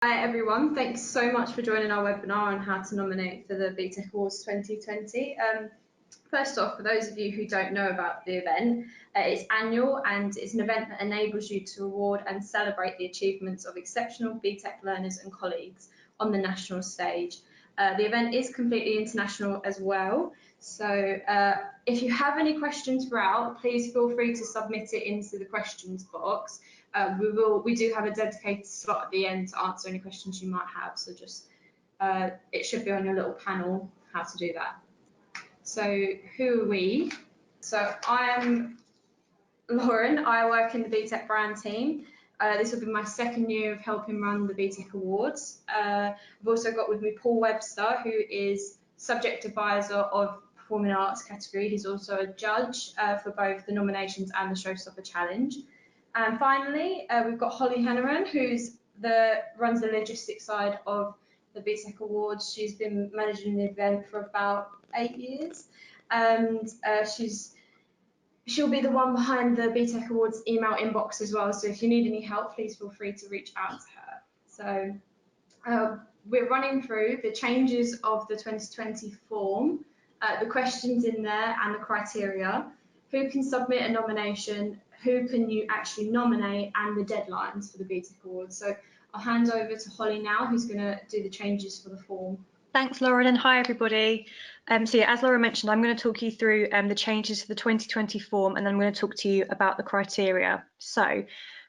Hi everyone, thanks so much for joining our webinar on how to nominate for the BTEC Awards 2020. First off, for those of you who don't know about the event, it's annual and it's an event that enables you to award and celebrate the achievements of exceptional BTEC learners and colleagues on the national stage. The event is completely international as well, so if you have any questions throughout, please feel free to submit it into the questions box. We do have a dedicated slot at the end to answer any questions you might have, so just it should be on your little panel how to do that. So who are we? So I am Lauren. I work in the BTEC brand team. This will be my second year of helping run the BTEC Awards. I've also got with me Paul Webster, who is subject advisor of Performing Arts category. He's also a judge for both the nominations and the Showstopper Challenge. And finally, we've got Holly Hanneran, who's runs the logistics side of the BTEC Awards. She's been managing the event for about 8 years, and she'll be the one behind the BTEC Awards email inbox as well. So if you need any help, please feel free to reach out to her. So we're running through the changes of the 2020 form, the questions in there and the criteria, who can submit a nomination, who can you actually nominate, and the deadlines for the BTEC Awards. So I'll hand over to Holly now, who's going to do the changes for the form. Thanks, Lauren, and hi everybody. So yeah, as Lauren mentioned, I'm going to talk you through the changes to the 2020 form, and then I'm going to talk to you about the criteria. So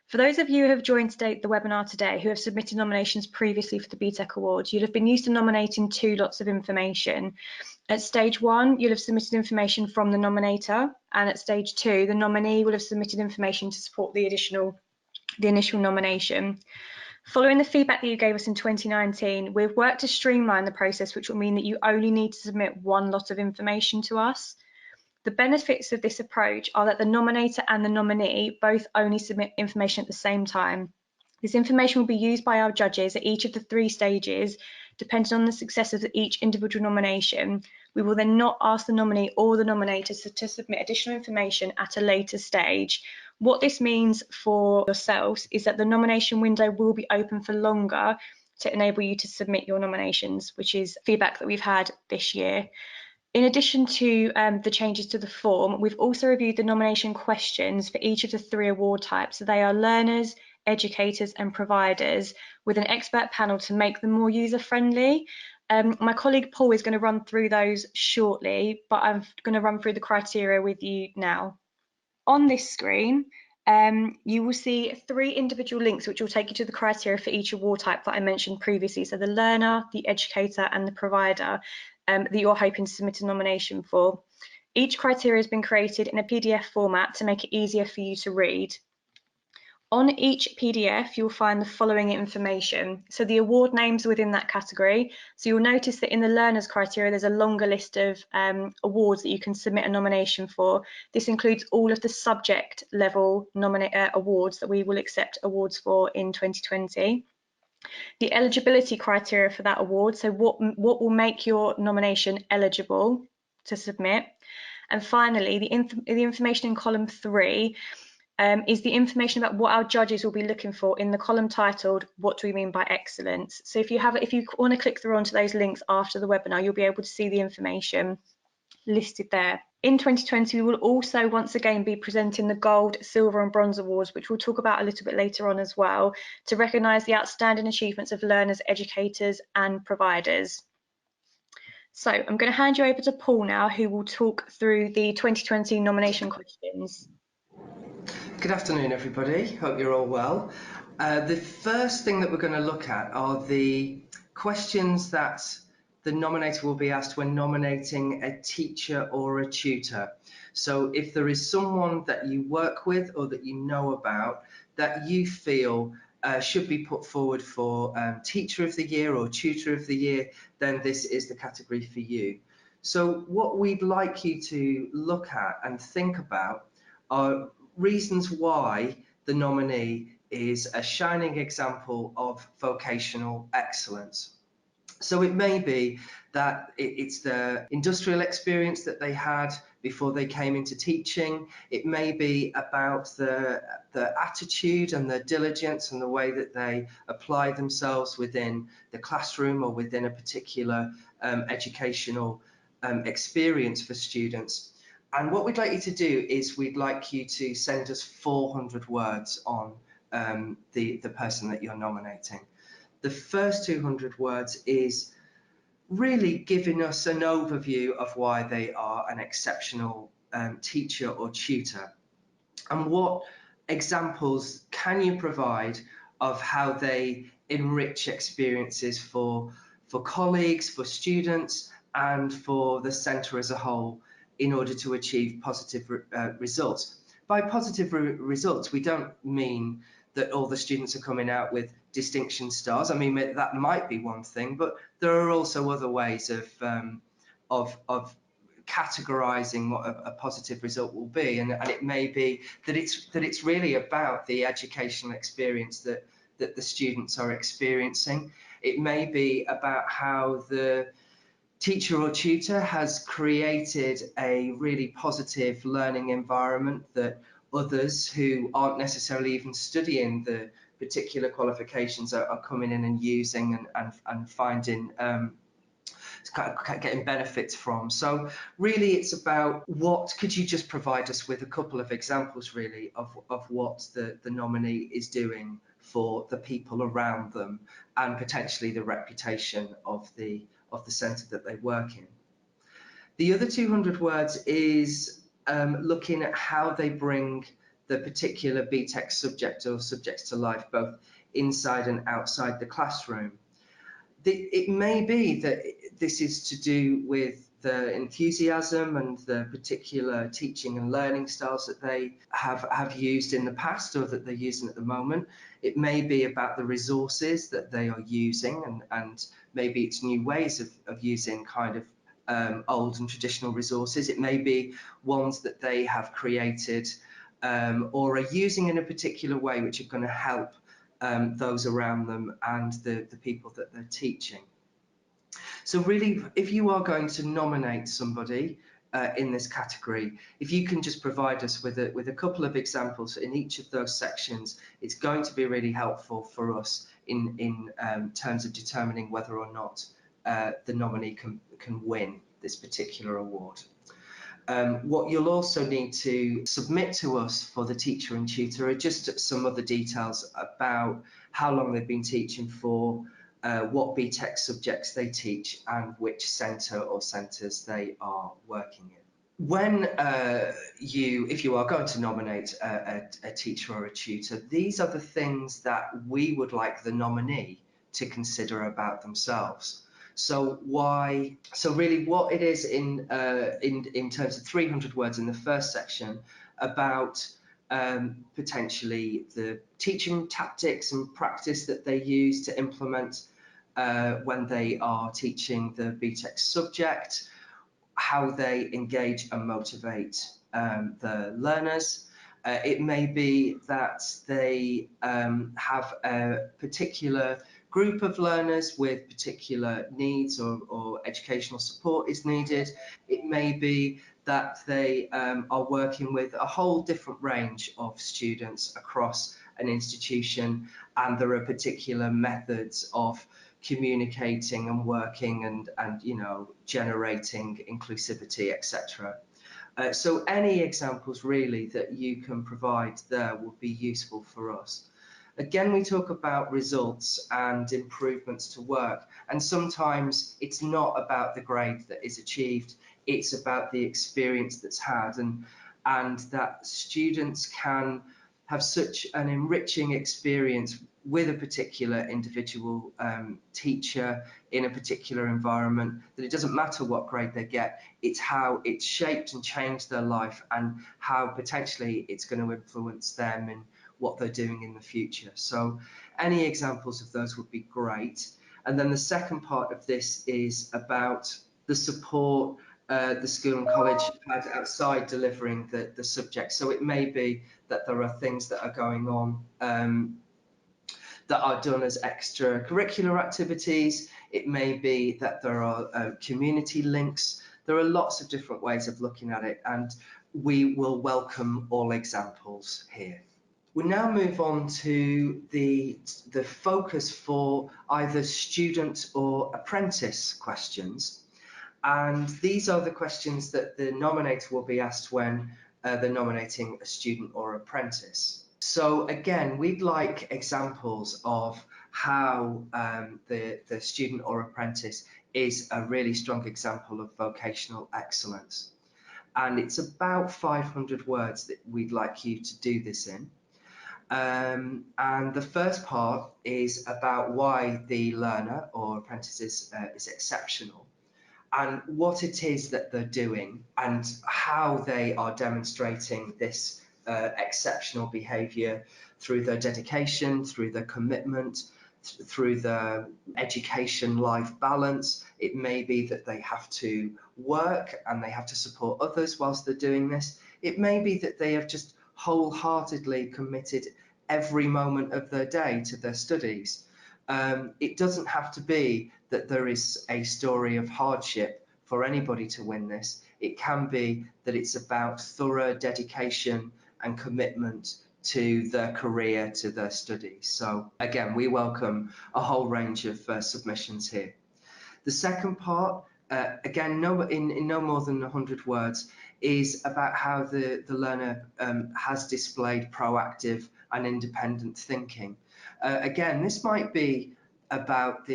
for those of you who have joined the webinar today who have submitted nominations previously for the BTEC Awards, you'll have been used to nominating 2 lots of information. At stage 1, you'll have submitted information from the nominator, and at stage 2, the nominee will have submitted information to support the initial nomination. Following the feedback that you gave us in 2019, we've worked to streamline the process, which will mean that you only need to submit 1 lot of information to us. The benefits of this approach are that the nominator and the nominee both only submit information at the same time. This information will be used by our judges at each of the 3 stages, depending on the success of each individual nomination. We will then not ask the nominee or the nominator to submit additional information at a later stage. What this means for yourselves is that the nomination window will be open for longer to enable you to submit your nominations, which is feedback that we've had this year. In addition to the changes to the form, we've also reviewed the nomination questions for each of the 3 award types. So they are learners, educators and providers, with an expert panel to make them more user-friendly. My colleague Paul is going to run through those shortly, but I'm going to run through the criteria with you now. On this screen, you will see 3 individual links which will take you to the criteria for each award type that I mentioned previously. So the learner, the educator and the provider that you're hoping to submit a nomination for. Each criteria has been created in a PDF format to make it easier for you to read. On each PDF, you'll find the following information. So the award names within that category. So you'll notice that in the learners criteria, there's a longer list of awards that you can submit a nomination for. This includes all of the subject level awards that we will accept awards for in 2020. The eligibility criteria for that award, so what will make your nomination eligible to submit. And finally, the information in column 3 is the information about what our judges will be looking for in the column titled "What do we mean by excellence?" So if you want to click through onto those links after the webinar, you'll be able to see the information listed there. In 2020, we will also once again be presenting the Gold, Silver and Bronze Awards, which we'll talk about a little bit later on as well, to recognise the outstanding achievements of learners, educators and providers. So I'm going to hand you over to Paul now, who will talk through the 2020 nomination questions. Good afternoon, everybody. Hope you're all well. The first thing that we're going to look at are the questions that the nominator will be asked when nominating a teacher or a tutor. So if there is someone that you work with or that you know about that you feel should be put forward for Teacher of the Year or Tutor of the Year, then this is the category for you. So what we'd like you to look at and think about are reasons why the nominee is a shining example of vocational excellence. So it may be that it's the industrial experience that they had before they came into teaching. It may be about the attitude and the diligence and the way that they apply themselves within the classroom or within a particular educational experience for students. And what we'd like you to do is we'd like you to send us 400 words on the person that you're nominating. The first 200 words is really giving us an overview of why they are an exceptional teacher or tutor. And what examples can you provide of how they enrich experiences for colleagues, for students, and for the centre as a whole in order to achieve positive results? By positive results, we don't mean that all the students are coming out with distinction stars. I mean, that might be one thing, but there are also other ways of categorizing what a positive result will be, and it may be that it's really about the educational experience that the students are experiencing. It may be about how the teacher or tutor has created a really positive learning environment that others who aren't necessarily even studying the particular qualifications are coming in and using and finding getting benefits from. So really it's about what could you just provide us with a couple of examples really of what the nominee is doing for the people around them and potentially the reputation of the centre that they work in. The other 200 words is looking at how they bring the particular BTEC subject or subjects to life, both inside and outside the classroom. It may be that this is to do with the enthusiasm and the particular teaching and learning styles that they have used in the past or that they're using at the moment. It may be about the resources that they are using and maybe it's new ways of using kind of old and traditional resources. It may be ones that they have created or are using in a particular way which are going to help those around them and the people that they're teaching. So really, if you are going to nominate somebody in this category, if you can just provide us with a couple of examples in each of those sections, it's going to be really helpful for us in terms of determining whether or not the nominee can win this particular award. What you'll also need to submit to us for the teacher and tutor are just some other details about how long they've been teaching for, what BTEC subjects they teach, and which centre or centres they are working in. When if you are going to nominate a teacher or a tutor, these are the things that we would like the nominee to consider about themselves. So really what it is in terms of 300 words in the first section about potentially the teaching tactics and practice that they use to implement when they are teaching the BTEC subject, how they engage and motivate the learners. It may be that they have a particular group of learners with particular needs or educational support is needed. It may be that they are working with a whole different range of students across an institution, and there are particular methods of communicating and working and you know, generating inclusivity, etc. So any examples really that you can provide there would be useful for us. Again, we talk about results and improvements to work, and sometimes it's not about the grade that is achieved, it's about the experience that's had, and that students can have such an enriching experience with a particular individual teacher in a particular environment, that it doesn't matter what grade they get, it's how it's shaped and changed their life and how potentially it's going to influence them in what they're doing in the future. So any examples of those would be great. And then the second part of this is about the support the school and college had outside delivering the subject. So it may be that there are things that are going on that are done as extracurricular activities. It may be that there are community links. There are lots of different ways of looking at it, and we will welcome all examples here. We now move on to the focus for either student or apprentice questions. And these are the questions that the nominator will be asked when they're nominating a student or apprentice. So again, we'd like examples of how the student or apprentice is a really strong example of vocational excellence. And it's about 500 words that we'd like you to do this in. And the first part is about why the learner or apprentice is exceptional, and what it is that they're doing and how they are demonstrating this exceptional behaviour through their dedication, through their commitment, through their education life balance. It may be that they have to work and they have to support others whilst they're doing this. It may be that they have just wholeheartedly committed every moment of their day to their studies. It doesn't have to be that there is a story of hardship for anybody to win this. It can be that it's about thorough dedication and commitment to their career, to their studies. So again, we welcome a whole range of submissions here. The second part, again, in no more than 100 words, is about how the learner has displayed proactive and independent thinking. Again, this might be about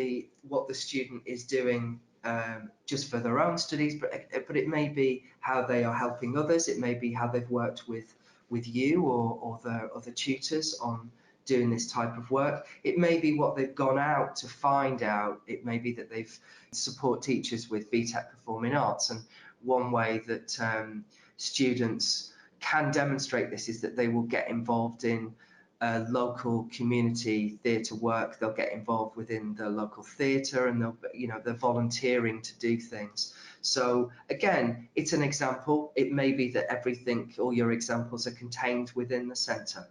what the student is doing just for their own studies, but it may be how they are helping others. It may be how they've worked with you or their other tutors on doing this type of work. It may be what they've gone out to find out. It may be that they've support teachers with BTEC Performing Arts, and one way that students can demonstrate this is that they will get involved in local community theatre work. They'll get involved within the local theatre, and they're volunteering to do things. So again, it's an example. It may be that all your examples are contained within the centre.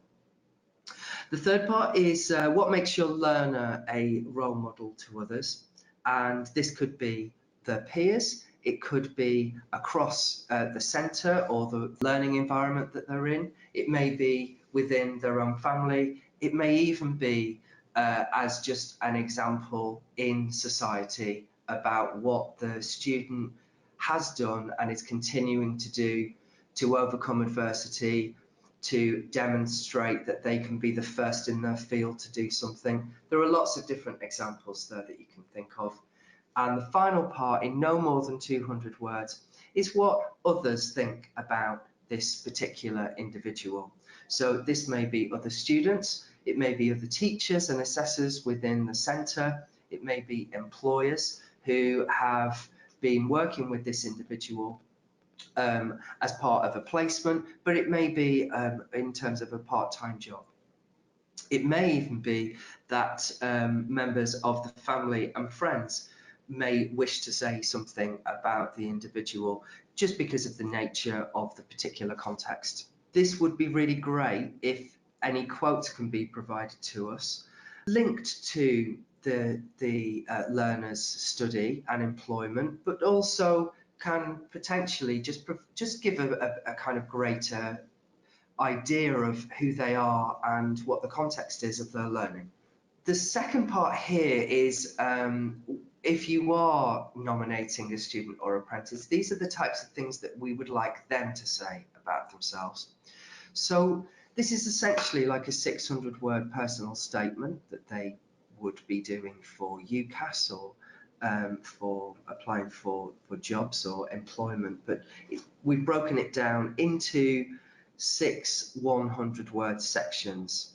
The third part is what makes your learner a role model to others, and this could be their peers. It could be across the centre or the learning environment that they're in. It may be within their own family. It may even be as just an example in society about what the student has done and is continuing to do to overcome adversity, to demonstrate that they can be the first in their field to do something. There are lots of different examples there that you can think of. And the final part, in no more than 200 words, is what others think about this particular individual. So this may be other students, it may be other teachers and assessors within the centre, it may be employers who have been working with this individual as part of a placement, but it may be in terms of a part-time job. It may even be that members of the family and friends may wish to say something about the individual just because of the nature of the particular context. This would be really great if any quotes can be provided to us linked to the learner's study and employment, but also can potentially just give a kind of greater idea of who they are and what the context is of their learning. The second part here is if you are nominating a student or apprentice, these are the types of things that we would like them to say about themselves. So this is essentially like a 600-word personal statement that they would be doing for UCAS or for applying for jobs or employment, but we've broken it down into 6 100-word sections.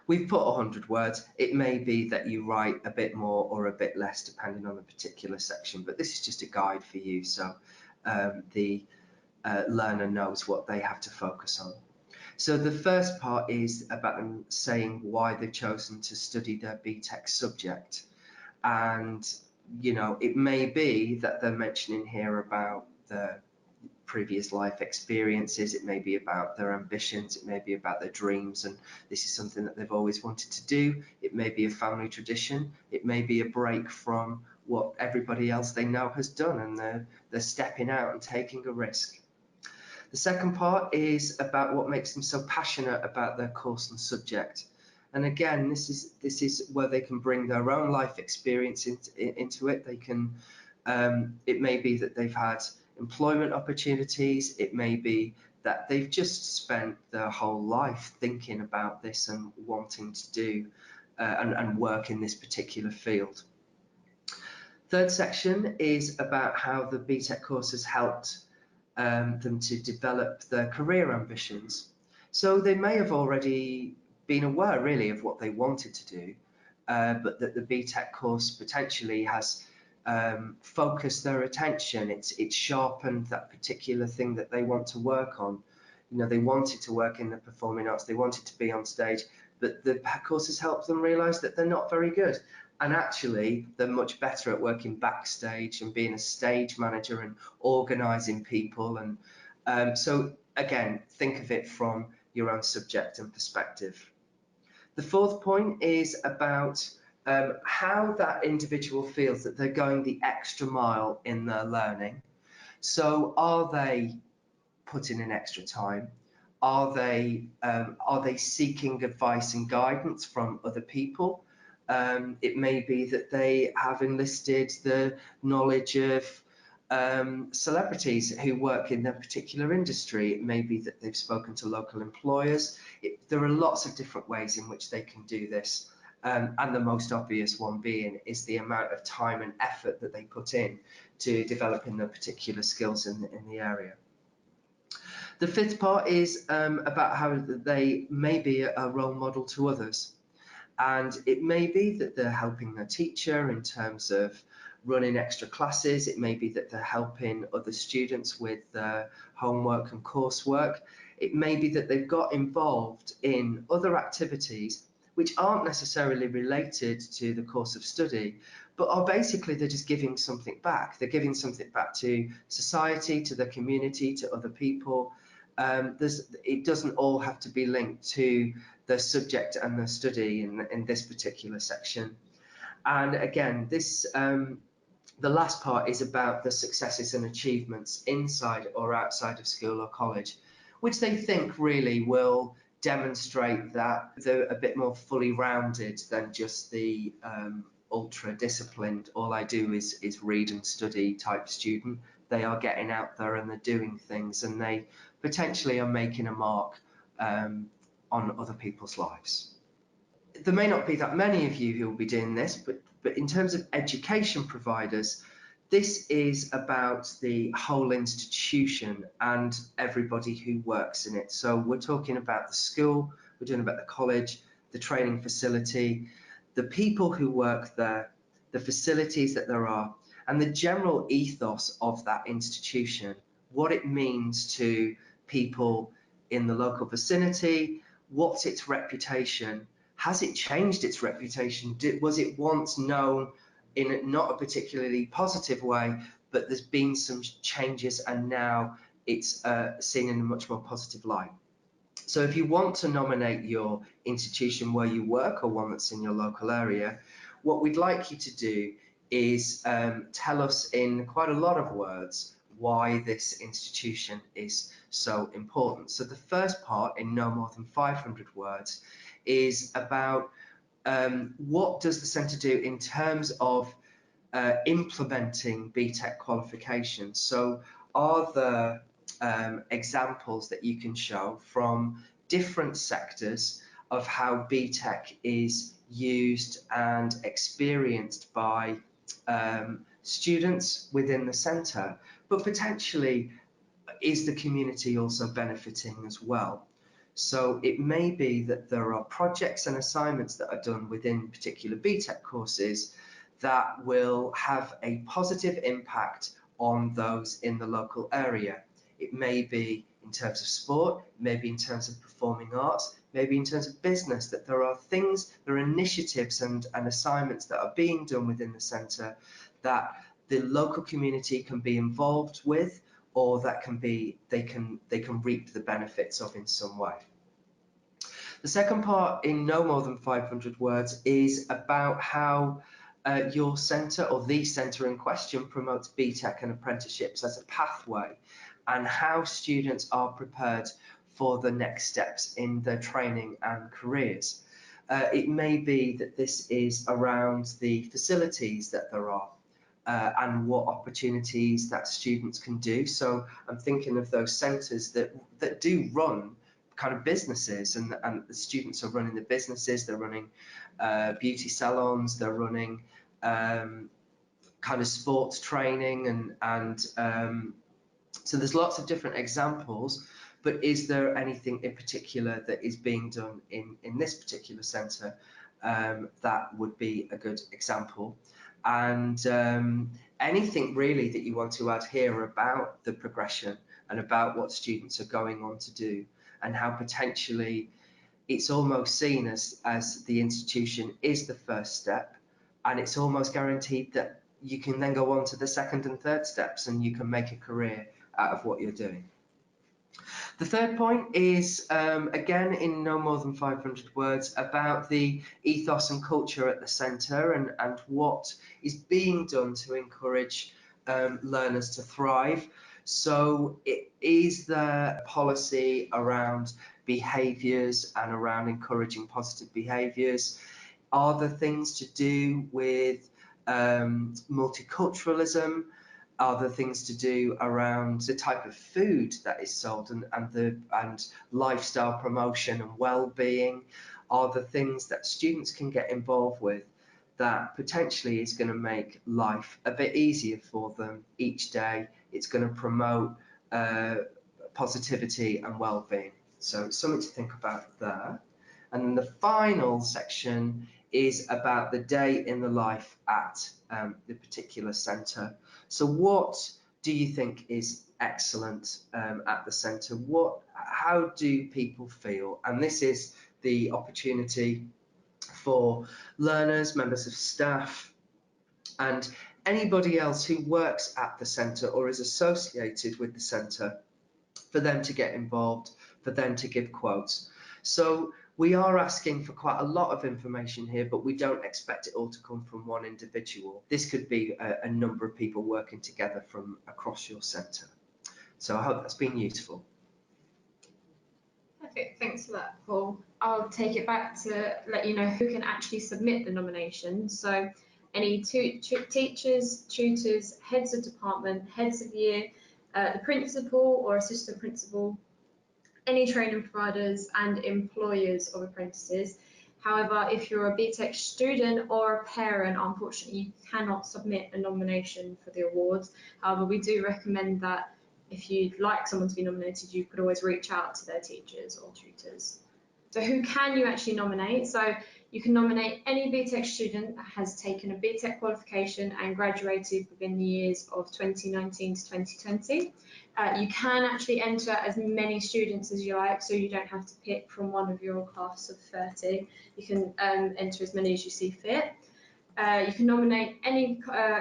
We've put 100 words. It may be that you write a bit more or a bit less depending on the particular section, but this is just a guide for you, so the learner knows what they have to focus on. So the first part is about them saying why they've chosen to study their BTEC subject. And, it may be that they're mentioning here about the previous life experiences, it may be about their ambitions, it may be about their dreams, and this is something that they've always wanted to do. It may be a family tradition, it may be a break from what everybody else they know has done, and they're stepping out and taking a risk. The second part is about what makes them so passionate about their course and subject. And again, this is where they can bring their own life experience into it. They can, it may be that they've had employment opportunities. It may be that they've just spent their whole life thinking about this and wanting to do and work in this particular field. Third section is about how the BTEC course has helped them to develop their career ambitions. So they may have already been aware really of what they wanted to do, but that the BTEC course potentially has focused their attention. It's sharpened that particular thing that they want to work on. You know, they wanted to work in the performing arts, they wanted to be on stage, but the course has helped them realise that they're not very good. And actually, they're much better at working backstage and being a stage manager and organising people. And so, again, think of it from your own subject and perspective. The fourth point is about how that individual feels that they're going the extra mile in their learning. So are they putting in extra time? Are they seeking advice and guidance from other people? It may be that they have enlisted the knowledge of celebrities who work in their particular industry. It may be that they've spoken to local employers. There are lots of different ways in which they can do this. And the most obvious one being is the amount of time and effort that they put in to developing their particular skills in the area. The fifth part is about how they may be a role model to others. And it may be that they're helping their teacher in terms of running extra classes. It may be that they're helping other students with their homework and coursework. It may be that they've got involved in other activities which aren't necessarily related to the course of study, but are basically they're just giving something back. They're giving something back to society, to the community, to other people. It doesn't all have to be linked to the subject and the study in this particular section. And again, this the last part is about the successes and achievements inside or outside of school or college, which they think really will demonstrate that they're a bit more fully rounded than just the ultra disciplined, all I do is read and study type student. They are getting out there and they're doing things, and they potentially are making a mark on other people's lives. There may not be that many of you who will be doing this, but in terms of education providers, this is about the whole institution and everybody who works in it. So we're talking about the school, we're talking about the college, the training facility, the people who work there, the facilities that there are, and the general ethos of that institution, what it means to people in the local vicinity, what's its reputation, has it changed its reputation, was it once known in not a particularly positive way, but there's been some changes and now it's seen in a much more positive light. So if you want to nominate your institution where you work or one that's in your local area, what we'd like you to do is tell us in quite a lot of words why this institution is so important. So the first part, in no more than 500 words, is about what does the centre do in terms of implementing BTEC qualifications. So are there examples that you can show from different sectors of how BTEC is used and experienced by students within the centre, but potentially is the community also benefiting as well? So it may be that there are projects and assignments that are done within particular BTEC courses that will have a positive impact on those in the local area. It may be in terms of sport, maybe in terms of performing arts, maybe in terms of business, that there are things, there are initiatives and assignments that are being done within the centre that the local community can be involved with, or that can be they can reap the benefits of in some way. The second part, in no more than 500 words, is about how your centre, or the centre in question, promotes BTEC and apprenticeships as a pathway, and how students are prepared for the next steps in their training and careers. It may be that this is around the facilities that there are, and what opportunities that students can do. So I'm thinking of those centres that do run kind of businesses, and the students are running the businesses, they're running beauty salons, they're running kind of sports training, and so there's lots of different examples. But is there anything in particular that is being done in this particular centre that would be a good example? And anything really that you want to add here about the progression and about what students are going on to do, and how potentially it's almost seen as the institution is the first step, and it's almost guaranteed that you can then go on to the second and third steps, and you can make a career out of what you're doing. The third point is, again, in no more than 500 words, about the ethos and culture at the centre, and what is being done to encourage learners to thrive. So is there policy around behaviours and around encouraging positive behaviours? Are there things to do with multiculturalism? Are there things to do around the type of food that is sold, and lifestyle promotion and well-being? Are there things that students can get involved with that potentially is going to make life a bit easier for them each day? It's going to promote positivity and well-being. So something to think about there. And the final section is about the day in the life at the particular centre. So what do you think is excellent at the centre? How do people feel? And this is the opportunity for learners, members of staff, and anybody else who works at the centre or is associated with the centre, for them to get involved, for them to give quotes. So we are asking for quite a lot of information here, but we don't expect it all to come from one individual. This could be a number of people working together from across your centre. So I hope that's been useful. Perfect, thanks for that, Paul. I'll take it back to let you know who can actually submit the nomination. So any teachers, tutors, heads of department, heads of year, the principal or assistant principal, any training providers and employers of apprentices. However, if you're a BTEC student or a parent, unfortunately you cannot submit a nomination for the awards. However, we do recommend that if you'd like someone to be nominated, you could always reach out to their teachers or tutors. So who can you actually nominate? So you can nominate any BTEC student that has taken a BTEC qualification and graduated within the years of 2019 to 2020. You can actually enter as many students as you like, so you don't have to pick from one of your class of 30. You can enter as many as you see fit. You can nominate any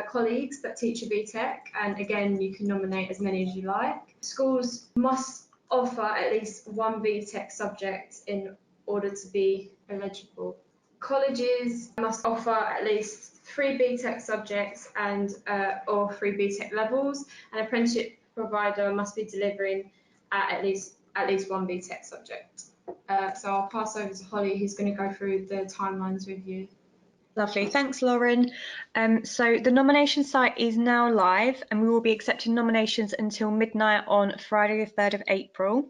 colleagues that teach a BTEC, and again, you can nominate as many as you like. Schools must offer at least one BTEC subject in order to be eligible. Colleges must offer at least 3 BTEC subjects and or 3 BTEC levels. An apprenticeship provider must be delivering at least one BTEC subject. So I'll pass over to Holly, who's going to go through the timelines with you. Lovely, thanks Lauren. So the nomination site is now live, and we will be accepting nominations until midnight on Friday the 3rd of April.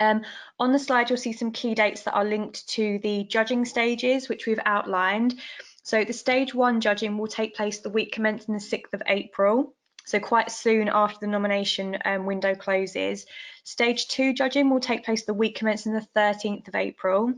On the slide you'll see some key dates that are linked to the judging stages, which we've outlined. So the stage 1 judging will take place the week commencing the 6th of April, so quite soon after the nomination window closes. Stage 2 judging will take place the week commencing the 13th of April.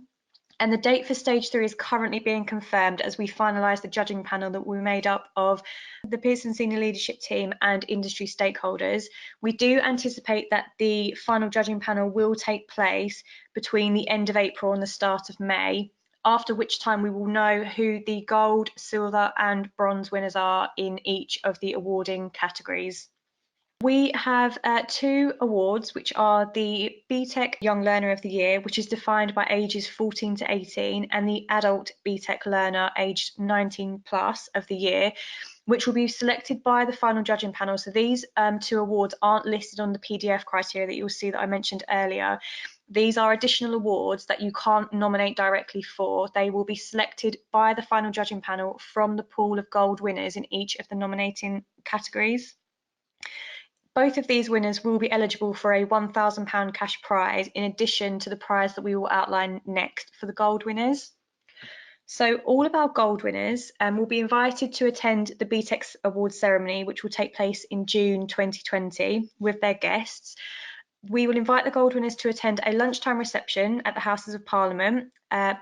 And the date for stage 3 is currently being confirmed as we finalise the judging panel that will be made up of the Pearson senior leadership team and industry stakeholders. We do anticipate that the final judging panel will take place between the end of April and the start of May, after which time we will know who the gold, silver and bronze winners are in each of the awarding categories. We have two awards, which are the BTEC Young Learner of the Year, which is defined by ages 14 to 18, and the Adult BTEC Learner aged 19 plus of the year, which will be selected by the final judging panel. So these two awards aren't listed on the PDF criteria that you'll see that I mentioned earlier. These are additional awards that you can't nominate directly for. They will be selected by the final judging panel from the pool of gold winners in each of the nominating categories. Both of these winners will be eligible for a £1,000 cash prize in addition to the prize that we will outline next for the gold winners. So all of our gold winners will be invited to attend the BTEC Awards ceremony, which will take place in June 2020 with their guests. We will invite the gold winners to attend a lunchtime reception at the Houses of Parliament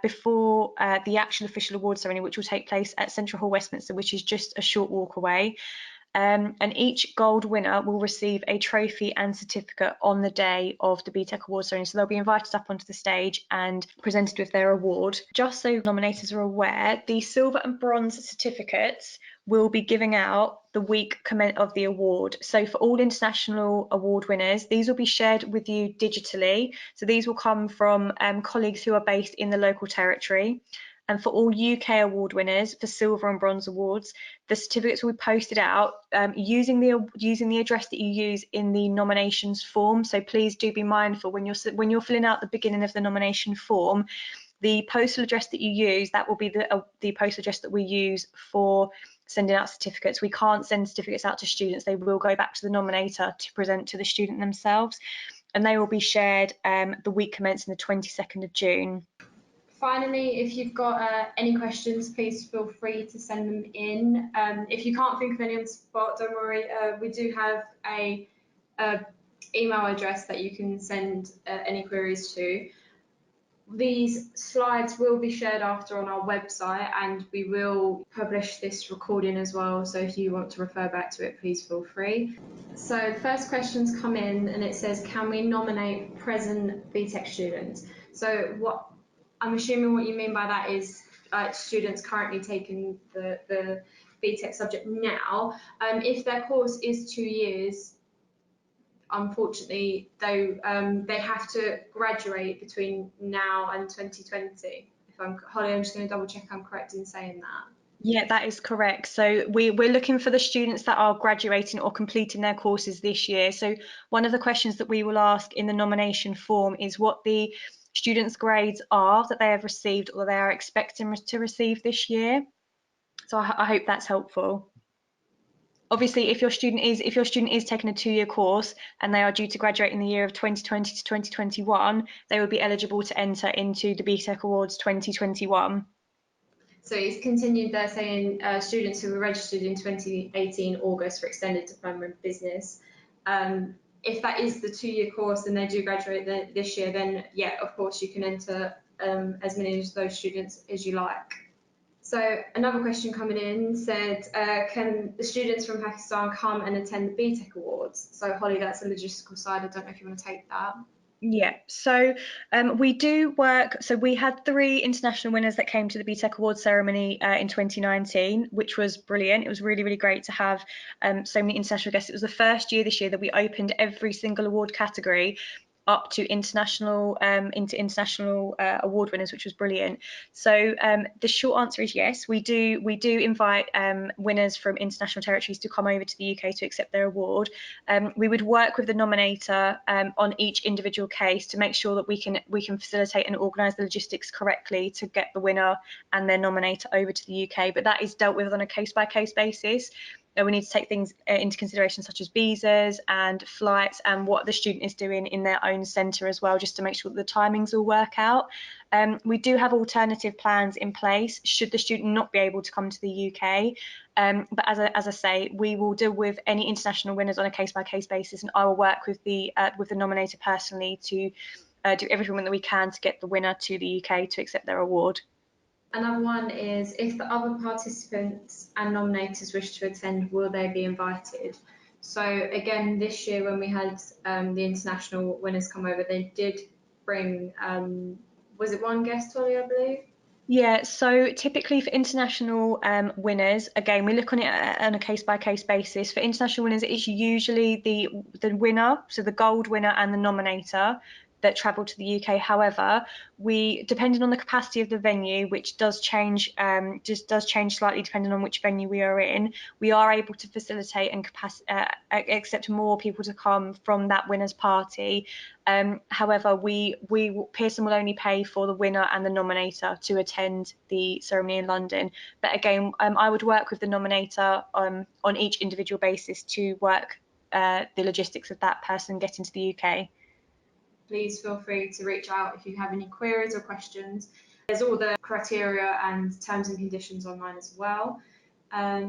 before the actual official awards ceremony, which will take place at Central Hall, Westminster, which is just a short walk away. And each gold winner will receive a trophy and certificate on the day of the BTEC Awards ceremony. So they'll be invited up onto the stage and presented with their award. Just so nominators are aware, the silver and bronze certificates will be giving out the week of the award. So for all international award winners, these will be shared with you digitally. So these will come from colleagues who are based in the local territory. And for all UK award winners for silver and bronze awards, the certificates will be posted out using the address that you use in the nominations form. So please do be mindful when you're filling out the beginning of the nomination form, the postal address that you use, that will be the postal address that we use for sending out certificates. We can't send certificates out to students. They will go back to the nominator to present to the student themselves, and they will be shared the week commencing the 22nd of June. Finally, if you've got any questions, please feel free to send them in. If you can't think of any on the spot, don't worry. We do have a email address that you can send any queries to. These slides will be shared after on our website, and we will publish this recording as well. So if you want to refer back to it, please feel free. So first questions come in, and it says, can we nominate present BTEC students? So what I'm assuming what you mean by that is students currently taking the BTEC subject now. If their course is 2 years, unfortunately, they have to graduate between now and 2020. Holly, I'm just going to double check I'm correct in saying that. Yeah, that is correct. So we're looking for the students that are graduating or completing their courses this year. So one of the questions that we will ask in the nomination form is what the students' grades are that they have received or they are expecting to receive this year. So I hope that's helpful. Obviously, if your student is taking a 2-year course and they are due to graduate in the year of 2020 to 2021, they will be eligible to enter into the BTEC Awards 2021. So he's continued there saying students who were registered in 2018 August for extended diploma in business. If that is the 2-year course and they do graduate this year, then yeah, of course you can enter as many of those students as you like. So another question coming in said, can the students from Pakistan come and attend the BTEC Awards? So Holly, that's a logistical side. I don't know if you want to take that. Yeah, so we do work. So we had 3 international winners that came to the BTEC Awards ceremony in 2019, which was brilliant. It was really, really great to have so many international guests. It was the first year this year that we opened every single award category up to international award winners, which was brilliant. So the short answer is yes, we do invite winners from international territories to come over to the UK to accept their award. We would work with the nominator on each individual case to make sure that we can facilitate and organise the logistics correctly to get the winner and their nominator over to the UK, but that is dealt with on a case-by-case basis. We need to take things into consideration such as visas and flights and what the student is doing in their own centre as well, just to make sure that the timings all work out. We do have alternative plans in place should the student not be able to come to the UK. But as I say, we will deal with any international winners on a case-by-case basis, and I will work with the nominator personally to do everything that we can to get the winner to the UK to accept their award. Another one is, if the other participants and nominators wish to attend, will they be invited? So again, this year when we had the international winners come over, they did bring, was it one guest, Holly, I believe? Yeah, so typically for international winners, again, we look on it on a case-by-case basis. For international winners, it's usually the winner, so the gold winner and the nominator that travel to the UK. However, we, depending on the capacity of the venue, which does change, just does change slightly depending on which venue we are in, we are able to facilitate and accept more people to come from that winner's party. However, Pearson will only pay for the winner and the nominator to attend the ceremony in London. But again, I would work with the nominator on each individual basis to work the logistics of that person getting to the UK. Please feel free to reach out if you have any queries or questions. There's all the criteria and terms and conditions online as well.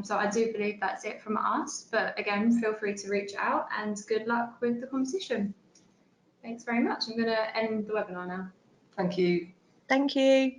So I do believe that's it from us, but again, feel free to reach out and good luck with the competition. Thanks very much. I'm going to end the webinar now. Thank you. Thank you.